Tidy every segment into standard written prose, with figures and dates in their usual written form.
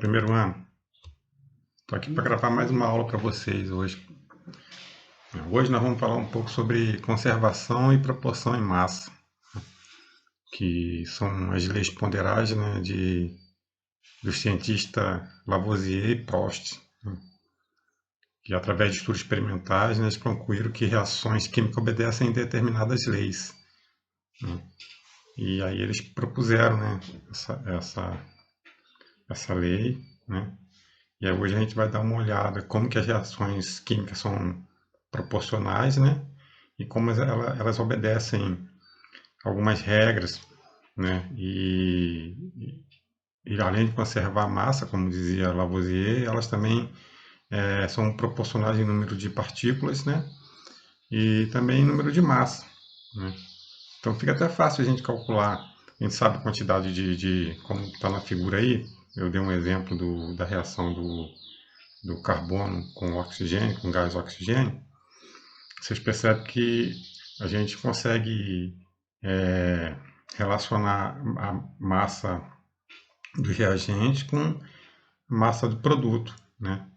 primeiro ano. Estou aqui para gravar mais uma aula para vocês hoje. Hoje nós vamos falar um pouco sobre conservação e proporção em massa, que são as leis ponderais, né, do cientista Lavoisier e Prost, que através de estudos experimentais, né, eles concluíram que reações químicas obedecem a determinadas leis. E aí eles propuseram, né, essa lei, né? E aí hoje a gente vai dar uma olhada como que as reações químicas são proporcionais, né? E como elas obedecem algumas regras, né? E além de conservar a massa, como dizia Lavoisier, elas também são proporcionais em número de partículas, né? E também em número de massa, né? Então fica até fácil a gente calcular. A gente sabe a quantidade como está na figura aí. Eu dei um exemplo da reação do carbono com oxigênio, com gás oxigênio. Vocês percebem que a gente consegue relacionar a massa do reagente com a massa do produto, né?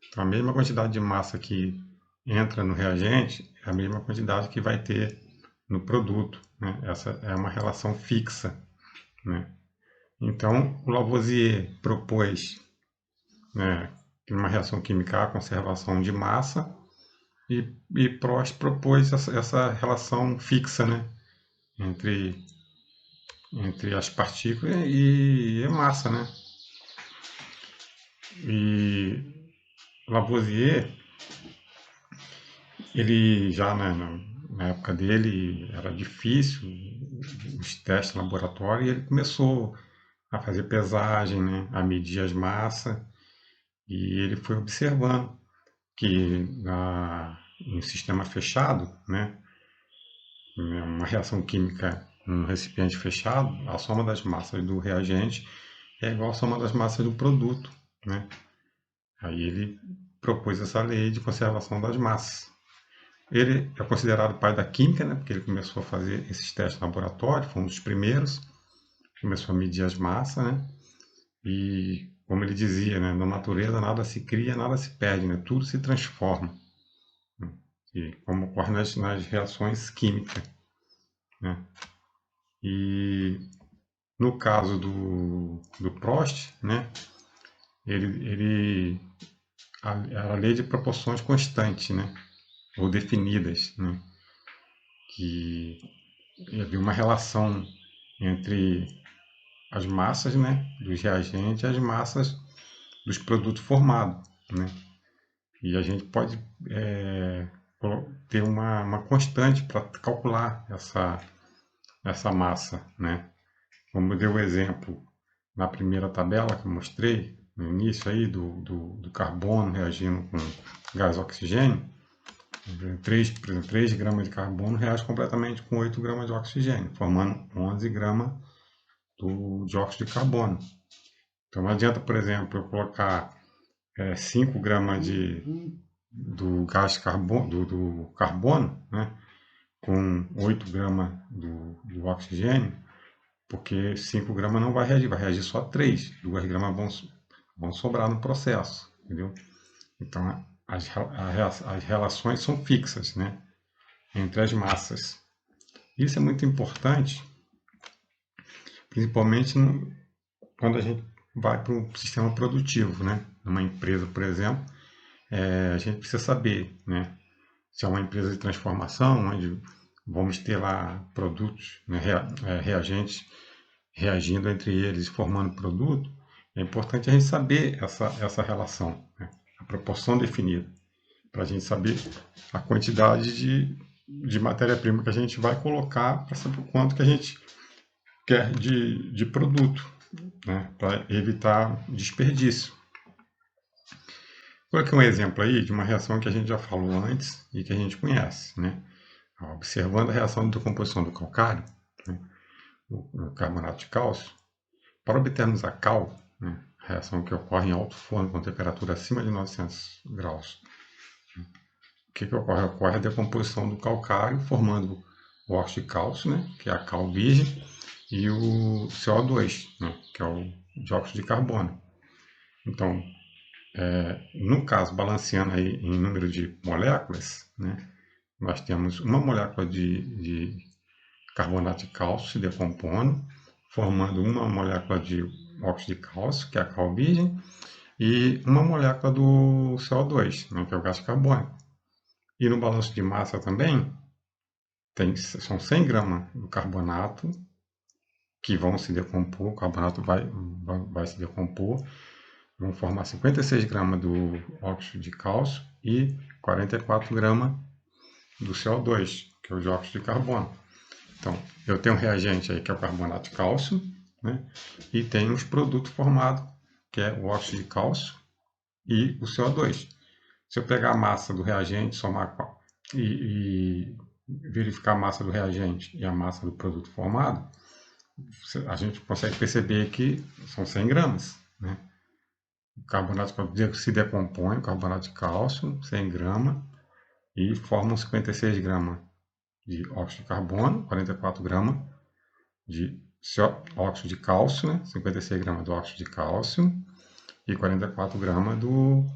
Então, a mesma quantidade de massa que entra no reagente é a mesma quantidade que vai ter no produto, né? Essa é uma relação fixa, né? Então, o Lavoisier propôs, né, uma reação química a conservação de massa e Prost propôs essa relação fixa, né, entre as partículas e a massa, né? E Lavoisier, ele já na época dele era difícil os testes em laboratório e ele começou a fazer pesagem, né, a medir as massas e ele foi observando que em sistema fechado, né, uma reação química num recipiente fechado, a soma das massas do reagente é igual à soma das massas do produto, né? Aí ele propôs essa lei de conservação das massas. Ele é considerado o pai da química, né? Porque ele começou a fazer esses testes no laboratório, foi um dos primeiros, começou a medir as massas, né? E como ele dizia, né? Na natureza nada se cria, nada se perde, né? Tudo se transforma. E como ocorre nas reações químicas, né? E no caso do Prost, né, a lei de proporções constantes, né, ou definidas, né, que havia uma relação entre as massas, né, dos reagentes e as massas dos produtos formados, né, e a gente pode ter uma constante para calcular essa massa, né. Como deu o exemplo na primeira tabela que eu mostrei, no início aí do carbono reagindo com gás oxigênio, 3 gramas de carbono reage completamente com 8 gramas de oxigênio, formando 11 gramas do dióxido de carbono. Então não adianta, por exemplo, eu colocar 5 gramas do gás do carbono, né, com 8 gramas do oxigênio, porque 5 gramas não vai reagir só 3. 2 gramas vão sobrar no processo, entendeu? Então, as relações são fixas, né, entre as massas. Isso é muito importante, principalmente quando a gente vai para um sistema produtivo, né? Numa empresa, por exemplo, a gente precisa saber, né, se é uma empresa de transformação, onde vamos ter lá produtos, né, reagentes reagindo entre eles, formando produto, é importante a gente saber essa relação, né? A proporção definida, para a gente saber a quantidade de matéria-prima que a gente vai colocar para saber o quanto que a gente quer de produto, né? Para evitar desperdício. Coloquei um exemplo aí de uma reação que a gente já falou antes e que a gente conhece, né? Observando a reação de decomposição do calcário, né, o carbonato de cálcio, para obtermos a cal, né, a reação que ocorre em alto forno com temperatura acima de 900 graus, o que ocorre? Ocorre a decomposição do calcário, formando o óxido de cálcio, né, que é a cal virgem, e o CO2, né, que é o dióxido de carbono. Então, no caso, balanceando aí em número de moléculas, né, nós temos uma molécula de carbonato de cálcio se decompondo, formando uma molécula de óxido de cálcio, que é a cal virgem, e uma molécula do CO2, né, que é o gás carbônico. E no balanço de massa também, são 100 gramas do carbonato que vão se decompor, o carbonato vai se decompor, vão formar 56 gramas do óxido de cálcio e 44 gramas do CO2, que é o dióxido de carbono. Então, eu tenho um reagente aí que é o carbonato de cálcio, né? E tem os produtos formados, que é o óxido de cálcio e o CO2. Se eu pegar a massa do reagente, somar e verificar a massa do reagente e a massa do produto formado, a gente consegue perceber que são 100 gramas, né? O carbonato se decompõe, o carbonato de cálcio, 100 gramas, e formam 56 gramas de óxido de carbono, 44 gramas de óxido de cálcio, né? 56 gramas do óxido de cálcio e 44 gramas do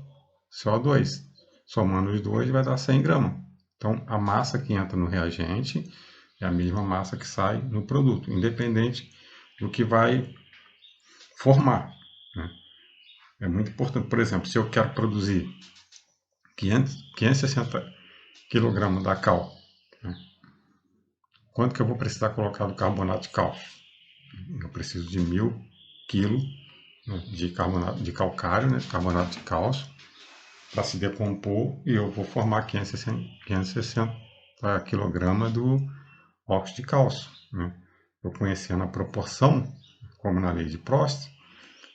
CO2. Somando os dois vai dar 100 gramas. Então, a massa que entra no reagente é a mesma massa que sai no produto, independente do que vai formar, né? É muito importante. Por exemplo, se eu quero produzir 560 kg da cal, né? Quanto que eu vou precisar colocar do carbonato de cálcio? Eu preciso de 1000 kg, né, de carbonato de calcário, né, carbonato de cálcio, para se decompor, e eu vou formar 560 kg do óxido de cálcio, né? Eu conhecendo a proporção, como na lei de Prost,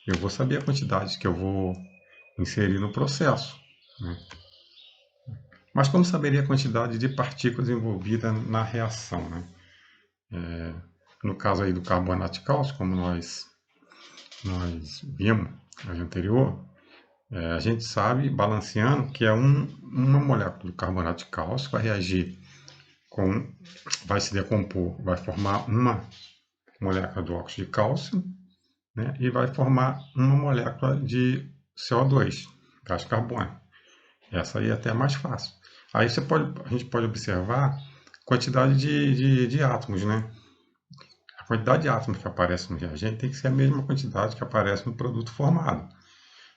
eu vou saber a quantidade que eu vou inserir no processo, né? Mas como saberia a quantidade de partículas envolvidas na reação, né? No caso aí do carbonato de cálcio, como nós vimos no anterior, a gente sabe, balanceando, que é uma molécula do carbonato de cálcio vai reagir vai se decompor, vai formar uma molécula do óxido de cálcio, né, e vai formar uma molécula de CO2, gás carbônico. Essa aí é até mais fácil. Aí a gente pode observar a quantidade de átomos, né? A quantidade de átomos que aparece no reagente tem que ser a mesma quantidade que aparece no produto formado.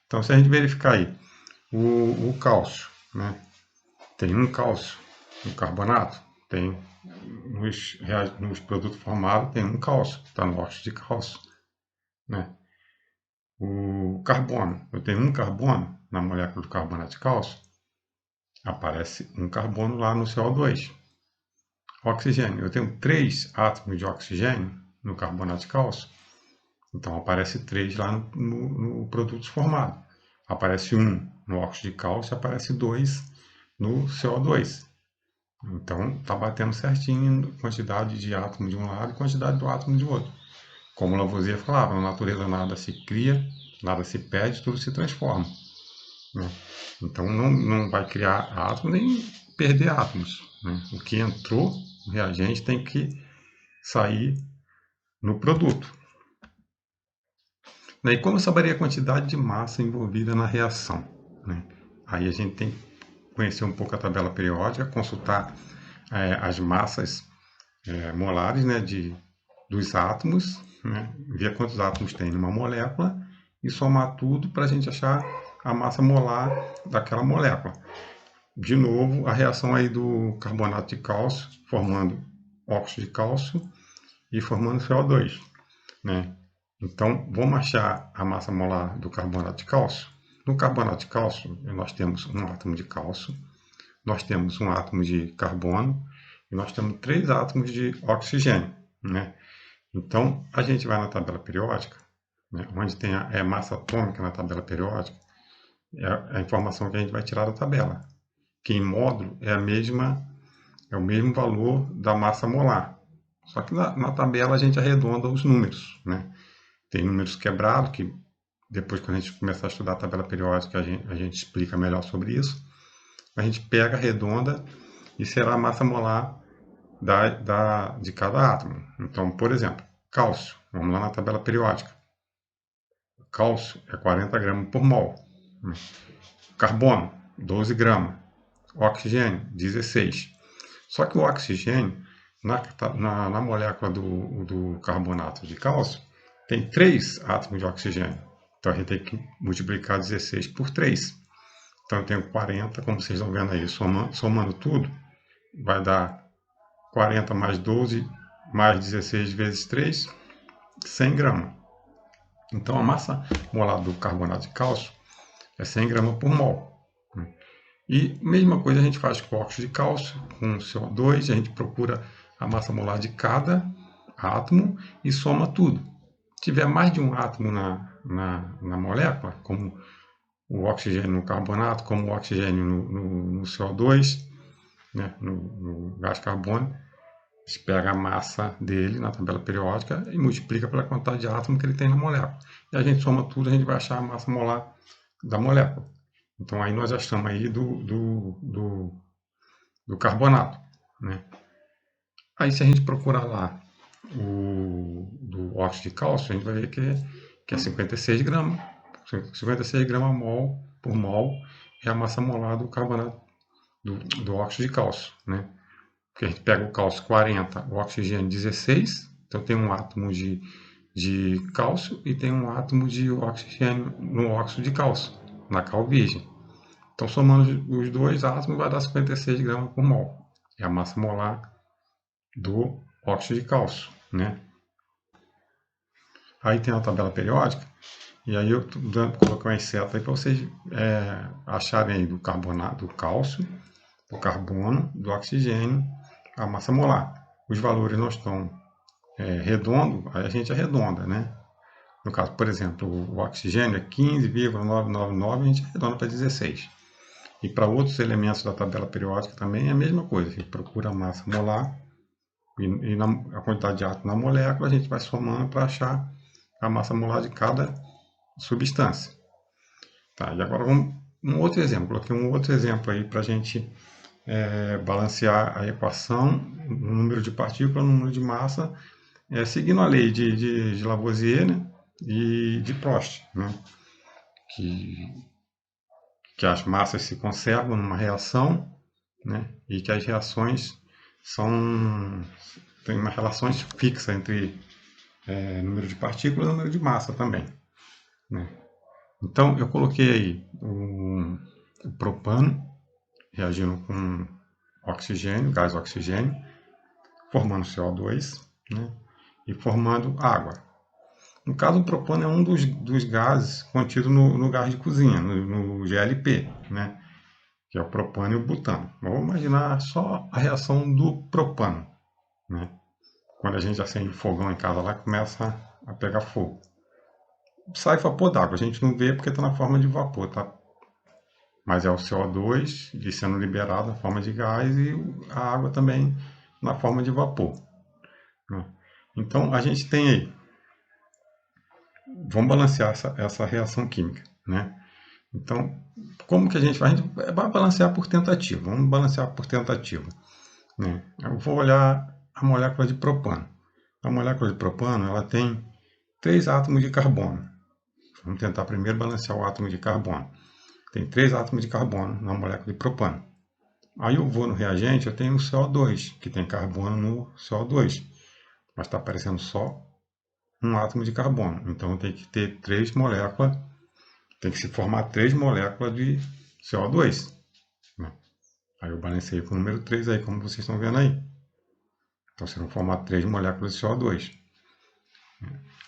Então, se a gente verificar aí o cálcio, né? Tem um cálcio no carbonato, tem nos produtos formados tem um cálcio, está no óxido de cálcio, né? O carbono, eu tenho um carbono na molécula do carbonato de cálcio, aparece um carbono lá no CO2. Oxigênio, eu tenho 3 átomos de oxigênio no carbonato de cálcio, então aparece 3 lá no produto formado. Aparece 1 no óxido de cálcio, aparece 2 no CO2. Então está batendo certinho a quantidade de átomo de um lado e quantidade do átomo de outro. Como Lavoisier falava, na natureza nada se cria, nada se perde, tudo se transforma, né? Então não vai criar átomo nem perder átomos, né? O que entrou no reagente tem que sair no produto. E como eu saberia a quantidade de massa envolvida na reação, né? Aí a gente tem que conhecer um pouco a tabela periódica, consultar as massas molares, né, dos átomos, né, ver quantos átomos tem numa molécula e somar tudo para a gente achar a massa molar daquela molécula. De novo, a reação aí do carbonato de cálcio, formando óxido de cálcio e formando CO2, né? Então, vamos achar a massa molar do carbonato de cálcio. No carbonato de cálcio, nós temos um átomo de cálcio, nós temos um átomo de carbono e nós temos 3 átomos de oxigênio, né? Então, a gente vai na tabela periódica, né, onde tem a massa atômica na tabela periódica, é a informação que a gente vai tirar da tabela, que em módulo é o mesmo valor da massa molar. Só que na tabela a gente arredonda os números, né? Tem números quebrados, que depois que a gente começar a estudar a tabela periódica, a gente explica melhor sobre isso. A gente pega, arredonda e será a massa molar de cada átomo. Então, por exemplo, cálcio. Vamos lá na tabela periódica. cálcio é 40 gramas por mol. Carbono, 12 gramas. Oxigênio, 16. Só que o oxigênio, na molécula do carbonato de cálcio, tem 3 átomos de oxigênio. Então a gente tem que multiplicar 16 por 3. Então eu tenho 40, como vocês estão vendo aí, somando tudo, vai dar 40 mais 12 mais 16 vezes 3, 100 gramas. Então a massa molar do carbonato de cálcio é 100 gramas por mol. E mesma coisa a gente faz com o óxido de cálcio, com CO2, a gente procura a massa molar de cada átomo e soma tudo. Se tiver mais de um átomo na molécula, como o oxigênio no carbonato, como o oxigênio no CO2, né, no gás carbônico, a gente pega a massa dele na tabela periódica e multiplica pela quantidade de átomo que ele tem na molécula. E a gente soma tudo, a gente vai achar a massa molar da molécula. Então aí nós achamos aí do carbonato, né? Aí se a gente procurar lá do óxido de cálcio, a gente vai ver que é 56 gramas. 56 gramas por mol é a massa molar do carbonato do óxido de cálcio, né? Porque a gente pega o cálcio 40, o oxigênio 16, então tem um átomo de cálcio e tem um átomo de oxigênio no óxido de cálcio, na cal virgem. Então, somando os dois átomos, vai dar 56 gramas por mol. É a massa molar do óxido de cálcio, né? Aí tem a tabela periódica, e aí eu coloquei uma seta aí para vocês acharem aí do carbonato, do cálcio, do carbono, do oxigênio, a massa molar. Os valores não estão redondos, aí a gente arredonda, né? No caso, por exemplo, o oxigênio é 15,999, a gente arredonda para 16. E para outros elementos da tabela periódica também é a mesma coisa. A gente procura a massa molar e a quantidade de átomo na molécula, a gente vai somando para achar a massa molar de cada substância. Tá, e agora vamos um outro exemplo. Coloquei um outro exemplo aí para a gente balancear a equação, o número de partículas, o número de massa, seguindo a lei de Lavoisier, né, e de Prost, né, que as massas se conservam numa reação, né, e que as reações têm uma relação fixa entre número de partículas e número de massa também, né. Então, eu coloquei aí o propano reagindo com oxigênio, gás oxigênio, formando CO2, né, e formando água. No caso, o propano é um dos gases contidos no gás de cozinha, no GLP, né, que é o propano e o butano. Vamos imaginar só a reação do propano, né? Quando a gente acende o fogão em casa lá, começa a pegar fogo. Sai vapor d'água, a gente não vê porque está na forma de vapor, tá? Mas é o CO2 sendo liberado na forma de gás e a água também na forma de vapor, né? Então, a gente tem aí, vamos balancear essa reação química, né? Então, como que a gente faz? A gente vai balancear por tentativa. Vamos balancear por tentativa, né? Eu vou olhar a molécula de propano. A molécula de propano, ela tem 3 átomos de carbono. Vamos tentar primeiro balancear o átomo de carbono. Tem 3 átomos de carbono na molécula de propano. Aí eu vou no reagente, eu tenho o CO2, que tem carbono no CO2. Mas está aparecendo só um átomo de carbono. Então tem que ter 3 moléculas, tem que se formar 3 moléculas de CO2. Né? Aí eu balancei com o número 3 aí, como vocês estão vendo aí. Então serão formar 3 moléculas de CO2.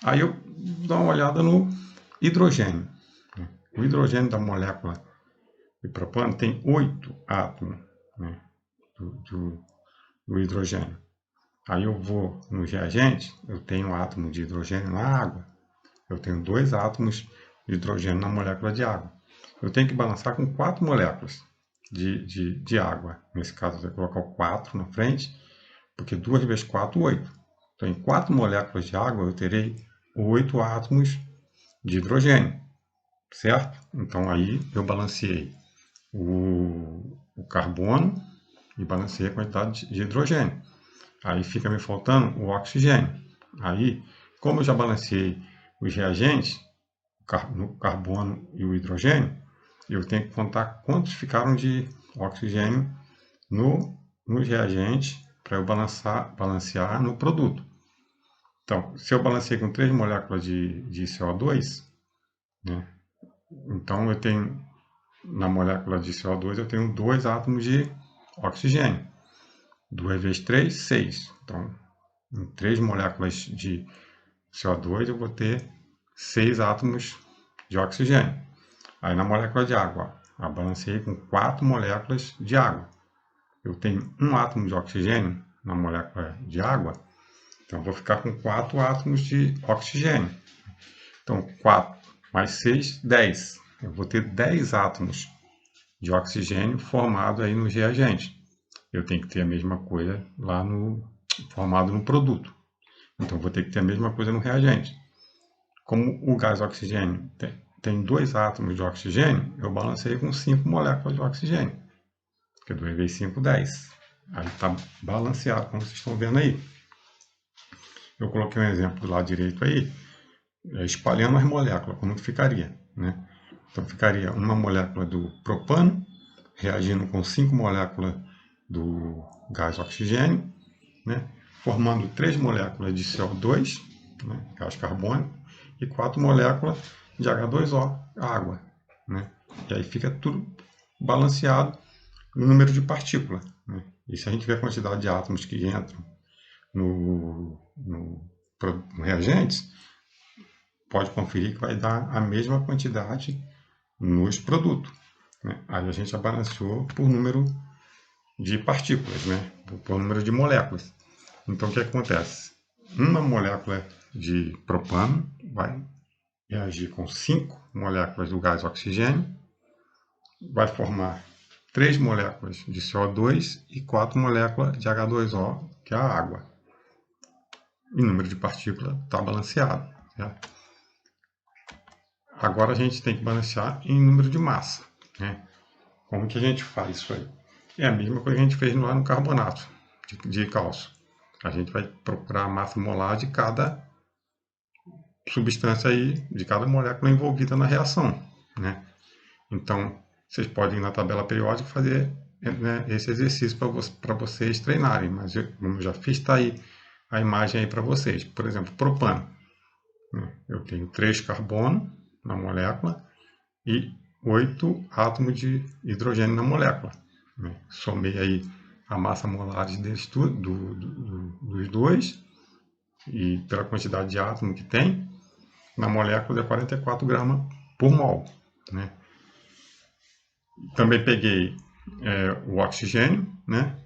Aí eu dou uma olhada no hidrogênio. O hidrogênio da molécula de propano tem 8 átomos, né, do hidrogênio. Aí eu vou no reagente, eu tenho um átomo de hidrogênio na água. Eu tenho 2 átomos de hidrogênio na molécula de água. Eu tenho que balançar com 4 moléculas de água. Nesse caso, eu vou colocar o 4 na frente, porque 2 vezes 4, 8. Então, em 4 moléculas de água, eu terei 8 átomos de hidrogênio, certo? Então, aí eu balanceei o carbono e balanceei a quantidade de hidrogênio. Aí fica me faltando o oxigênio. Aí, como eu já balanceei os reagentes, no carbono e o hidrogênio, eu tenho que contar quantos ficaram de oxigênio nos reagentes para eu balancear no produto. Então, se eu balanceei com 3 moléculas de CO2, né, então eu tenho, na molécula de CO2, eu tenho 2 átomos de oxigênio. 2 vezes 3, 6. Então, em 3 moléculas de CO2, eu vou ter 6 átomos de oxigênio. Aí na molécula de água, eu balanceei com 4 moléculas de água. Eu tenho um átomo de oxigênio na molécula de água, então eu vou ficar com 4 átomos de oxigênio. Então 4 mais 6, 10. Eu vou ter 10 átomos de oxigênio formado aí no reagente. Eu tenho que ter a mesma coisa lá formado no produto. Então, vou ter que ter a mesma coisa no reagente. Como o gás oxigênio tem 2 átomos de oxigênio, eu balancei com 5 moléculas de oxigênio. Porque 2 vezes 5, 10. Aí está balanceado, como vocês estão vendo aí. Eu coloquei um exemplo do lado direito aí, espalhando as moléculas, como que ficaria, né? Então, ficaria uma molécula do propano reagindo com 5 moléculas do gás oxigênio, né? Formando 3 moléculas de CO2, né? Gás carbônico, e 4 moléculas de H2O, água, né? E aí fica tudo balanceado no número de partículas, né? E se a gente vê a quantidade de átomos que entram no reagentes, pode conferir que vai dar a mesma quantidade nos produtos, né? Aí a gente balanceou por número de partículas, né? Por número de moléculas. Então, o que acontece? Uma molécula de propano vai reagir com 5 moléculas do gás oxigênio, vai formar 3 moléculas de CO2 e 4 moléculas de H2O, que é a água. E o número de partículas está balanceado. Certo? Agora a gente tem que balancear em número de massa. Né? Como que a gente faz isso aí? É a mesma coisa que a gente fez lá no carbonato de cálcio. A gente vai procurar a massa molar de cada substância aí, de cada molécula envolvida na reação, né? Então, vocês podem ir na tabela periódica fazer, né, esse exercício para vocês treinarem, mas como eu já fiz, está aí a imagem aí para vocês. Por exemplo, propano. Né? Eu tenho 3 carbono na molécula e 8 átomos de hidrogênio na molécula. Né? Somei aí a massa molar deles dos dois e pela quantidade de átomo que tem, na molécula é 44 gramas por mol. Né? Também peguei o oxigênio, né?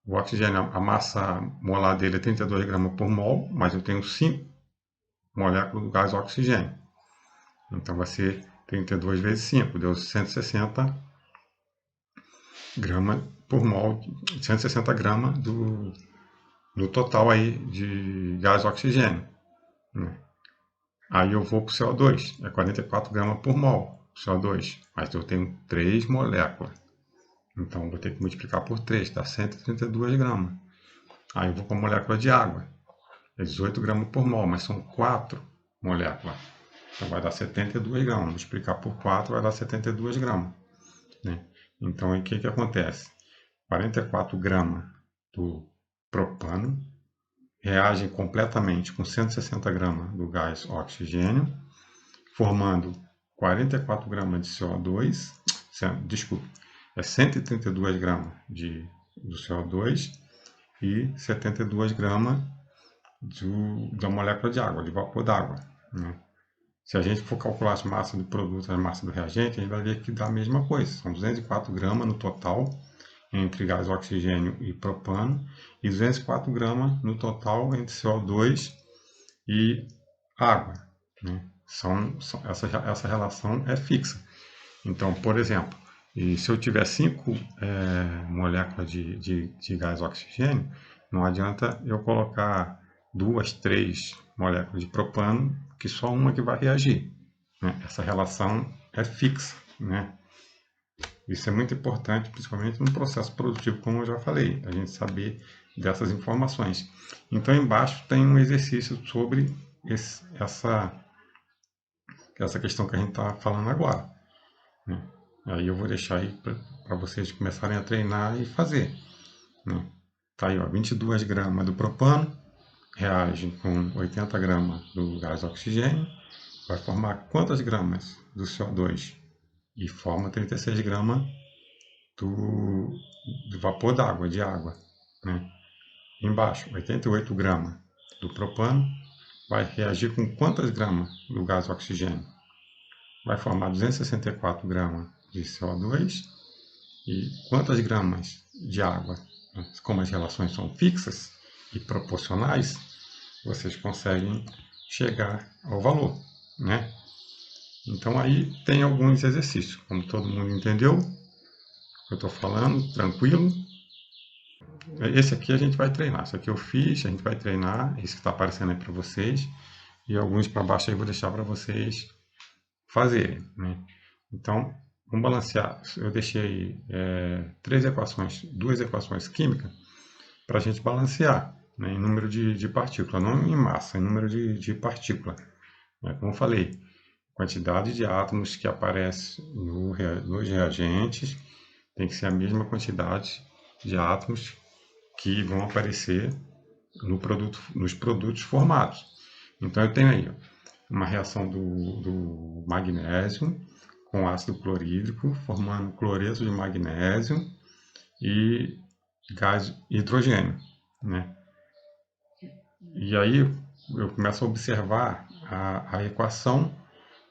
O oxigênio, a massa molar dele é 32 gramas por mol, mas eu tenho 5 moléculas do gás oxigênio. Então vai ser 32 vezes 5, deu 160 gramas por mol, 160 gramas do total aí de gás oxigênio. Né? Aí eu vou para o CO2, é 44 gramas por mol, CO2, mas eu tenho 3 moléculas. Então, vou ter que multiplicar por 3, dá 132 gramas. Aí eu vou para a molécula de água, é 18 gramas por mol, mas são 4 moléculas. Então, vai dar 72 gramas. Multiplicar por 4 vai dar 72 gramas. Né? Então, o que acontece? 44 gramas do propano reagem completamente com 160 gramas do gás oxigênio, formando 44 gramas de CO2, desculpa, é 132 gramas do CO2 e 72 gramas da molécula de água, de vapor d'água. Né? Se a gente for calcular as massas do produto, a massa do reagente, a gente vai ver que dá a mesma coisa. São 204 gramas no total, entre gás oxigênio e propano, e 204 gramas no total entre CO2 e água. Né? Essa relação é fixa. Então, por exemplo, se eu tiver 5 moléculas de gás oxigênio, não adianta eu colocar 2, 3 moléculas de propano, que só uma que vai reagir. Né? Essa relação é fixa. Né? Isso é muito importante, principalmente no processo produtivo, como eu já falei, a gente saber dessas informações. Então, embaixo tem um exercício sobre essa questão que a gente está falando agora, né? Aí eu vou deixar aí para vocês começarem a treinar e fazer, né? Tá aí, ó, 22 gramas do propano reage com 80 gramas do gás oxigênio, vai formar quantas gramas do CO2? E forma 36 gramas do vapor d'água, de água, né? Embaixo, 88 gramas do propano vai reagir com quantas gramas do gás oxigênio? Vai formar 264 gramas de CO2 e quantas gramas de água? Como as relações são fixas e proporcionais, vocês conseguem chegar ao valor, né? Então aí tem alguns exercícios, como todo mundo entendeu, eu estou falando, tranquilo. Esse aqui a gente vai treinar, esse aqui eu fiz, a gente vai treinar, esse que está aparecendo aí para vocês, e alguns para baixo aí eu vou deixar para vocês fazerem, né? Então, vamos balancear. Eu deixei duas equações químicas para a gente balancear, né, em número de partículas, não em massa, em número de partículas. Né? Como eu falei, quantidade de átomos que aparece nos reagentes tem que ser a mesma quantidade de átomos que vão aparecer nos produtos formados. Então, eu tenho aí uma reação do magnésio com ácido clorídrico, formando cloreto de magnésio e gás hidrogênio, né? E aí eu começo a observar a equação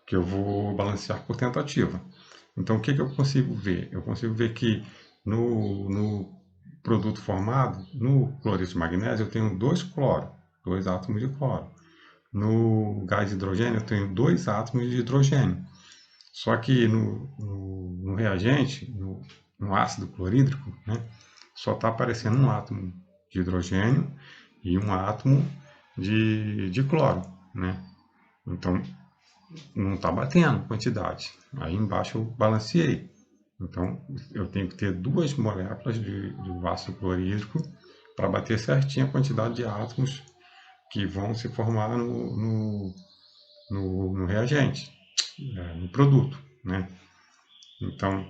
que eu vou balancear por tentativa. Então, o que eu consigo ver? Eu consigo ver que no produto formado, no cloreto de magnésio, eu tenho dois átomos de cloro. No gás hidrogênio, eu tenho dois átomos de hidrogênio. Só que no reagente, no ácido clorídrico, né, só está aparecendo um átomo de hidrogênio e um átomo de cloro, né? Então, não está batendo quantidade. Aí embaixo eu balanceei. Então, eu tenho que ter duas moléculas do ácido clorídrico para bater certinho a quantidade de átomos que vão se formar no reagente, no produto, né? Então,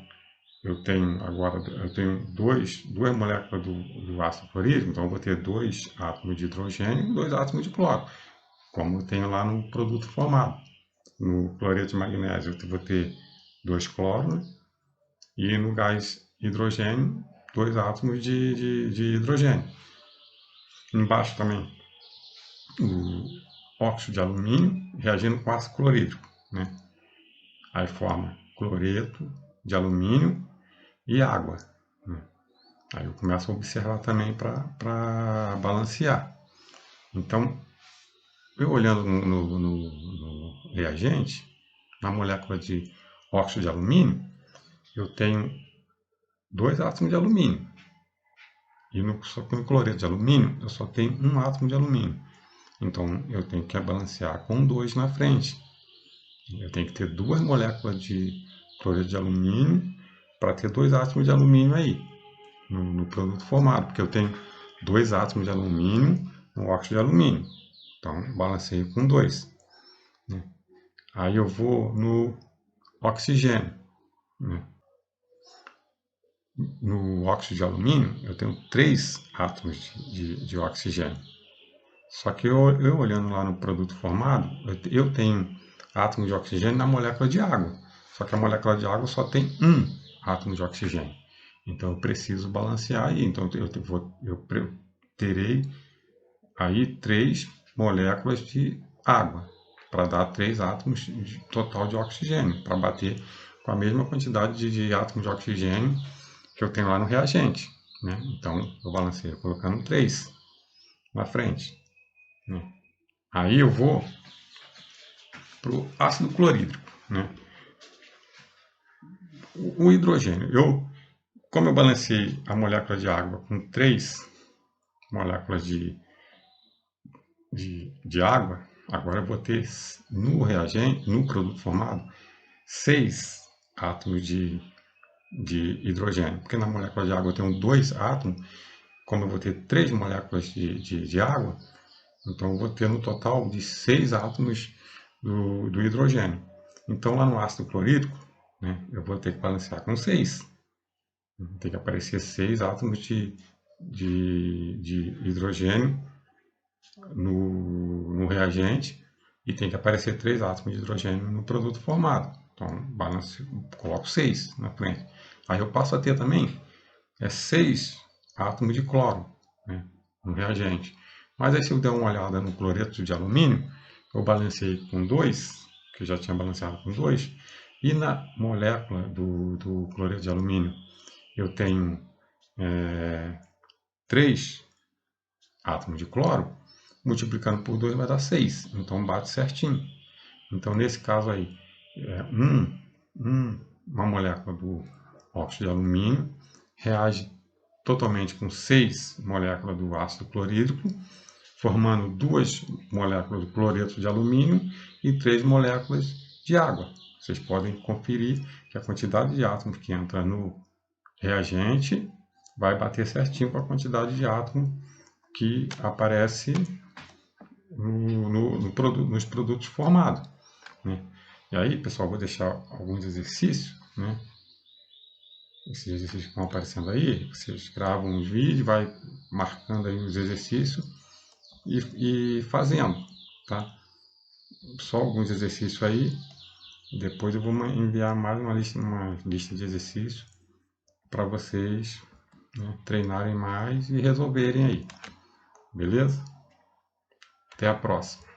eu tenho duas moléculas do ácido clorídrico, então eu vou ter dois átomos de hidrogênio e dois átomos de cloro, como eu tenho lá no produto formado. No cloreto de magnésio eu vou ter dois cloros e no gás hidrogênio dois átomos de hidrogênio. Embaixo também o óxido de alumínio reagindo com ácido clorídrico, né? Aí forma cloreto de alumínio e água, né? Aí eu começo a observar também para balancear. Então, eu olhando no reagente, na molécula de óxido de alumínio, eu tenho dois átomos de alumínio. E no cloreto de alumínio, eu só tenho um átomo de alumínio. Então, eu tenho que balancear com dois na frente. Eu tenho que ter duas moléculas de cloreto de alumínio para ter dois átomos de alumínio aí, no produto formado, porque eu tenho dois átomos de alumínio no óxido de alumínio. Então, balanceio com dois, né? Aí eu vou no oxigênio, né? No óxido de alumínio, eu tenho três átomos de oxigênio. Só que eu olhando lá no produto formado, eu tenho átomos de oxigênio na molécula de água. Só que a molécula de água só tem um átomo de oxigênio. Então eu preciso balancear aí. Então eu terei aí três moléculas de água para dar três átomos total de oxigênio, para bater com a mesma quantidade de átomos de oxigênio que eu tenho lá no reagente, né? Então eu balanceio colocando três na frente, né? Aí eu vou para o ácido clorídrico, né? O hidrogênio, como eu balancei a molécula de água com três moléculas de água, agora eu vou ter no reagente, no produto formado, seis átomos de hidrogênio, porque na molécula de água eu tenho dois átomos. como eu vou ter 3 moléculas de água, então eu vou ter no total de 6 átomos do hidrogênio. Então lá no ácido clorídrico, né, eu vou ter que balancear com 6. Tem que aparecer 6 átomos de hidrogênio no reagente e tem que aparecer 3 átomos de hidrogênio no produto formado. Então, coloco 6 na frente. Aí eu passo a ter também 6 átomos de cloro, né, no reagente. Mas aí se eu der uma olhada no cloreto de alumínio, eu balancei com 2, que eu já tinha balanceado com 2, e na molécula do cloreto de alumínio eu tenho 3 átomos de cloro, multiplicando por 2 vai dar 6, então bate certinho. Então nesse caso aí, uma molécula do óxido de alumínio reage totalmente com 6 moléculas do ácido clorídrico, formando 2 moléculas do cloreto de alumínio e 3 moléculas de água. Vocês podem conferir que a quantidade de átomos que entra no reagente vai bater certinho com a quantidade de átomos que aparece nos produtos formados, né? E aí, pessoal, vou deixar alguns exercícios, né? Esses exercícios que estão aparecendo aí, vocês gravam os vídeos, vai marcando aí os exercícios e fazendo, tá? Só alguns exercícios aí, depois eu vou enviar mais uma lista de exercícios para vocês, né, treinarem mais e resolverem aí, beleza? Até a próxima!